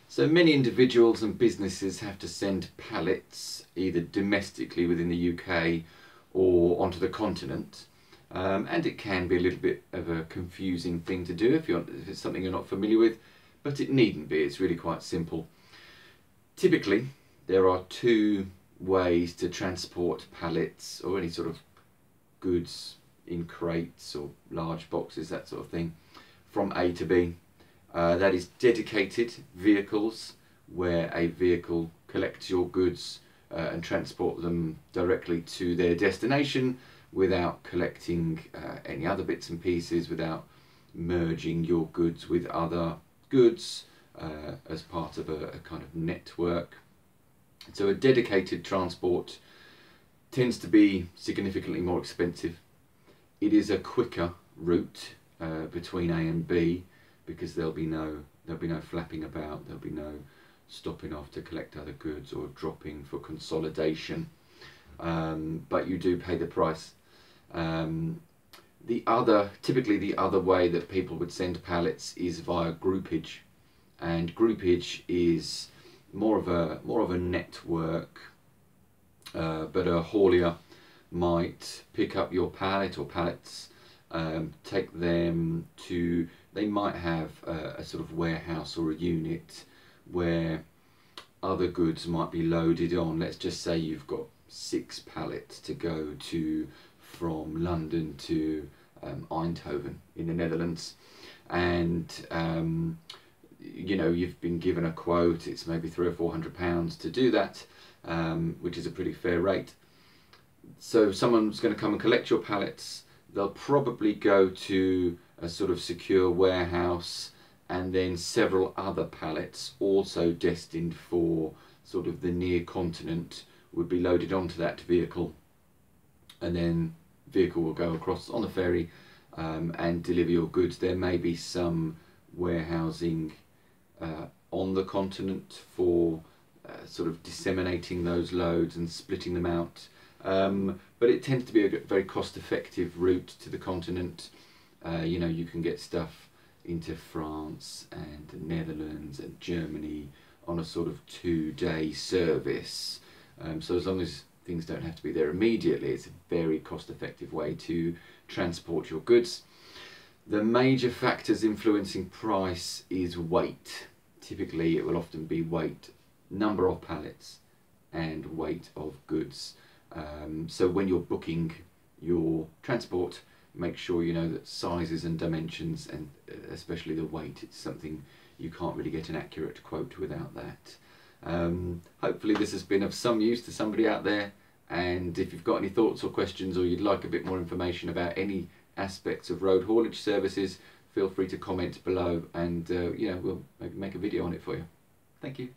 So many individuals and businesses have to send pallets either domestically within the UK or onto the continent, and it can be a little bit of a confusing thing to do if it's something you're not familiar with, but it needn't be. It's really quite simple. Typically there are two ways to transport pallets or any sort of goods in crates or large boxes, that sort of thing, from A to B. That is dedicated vehicles, where a vehicle collects your goods and transport them directly to their destination without collecting any other bits and pieces, without merging your goods with other goods as part of a kind of network. So a dedicated transport tends to be significantly more expensive. It is a quicker route between A and B, because there'll be no flapping about, there'll be no stopping off to collect other goods or dropping for consolidation, but you do pay the price. Typically the other way that people would send pallets is via groupage, and groupage is more of a network, but a haulier might pick up your pallet or pallets, take them to, they might have a sort of warehouse or a unit where other goods might be loaded on. Let's just say you've got 6 pallets to go to from London to Eindhoven in the Netherlands, and you know, you've been given a quote. It's maybe £300 or £400 to do that, which is a pretty fair rate. So someone's going to come and collect your pallets. They'll probably go to a sort of secure warehouse, and then several other pallets also destined for sort of the near continent would be loaded onto that vehicle, and then vehicle will go across on the ferry and deliver your goods. There may be some warehousing on the continent for sort of disseminating those loads and splitting them out, but it tends to be a very cost-effective route to the continent. You know, you can get stuff into France and the Netherlands and Germany on a sort of 2-day service. So as long as things don't have to be there immediately, it's a very cost-effective way to transport your goods. The major factors influencing price is weight. Typically it will often be weight, number of pallets, and weight of goods. So when you're booking your transport, make sure you know that sizes and dimensions, and especially the weight, it's something you can't really get an accurate quote without that. Hopefully this has been of some use to somebody out there, and if you've got any thoughts or questions, or you'd like a bit more information about any aspects of road haulage services, feel free to comment below, and you know, we'll maybe make a video on it for you. Thank you.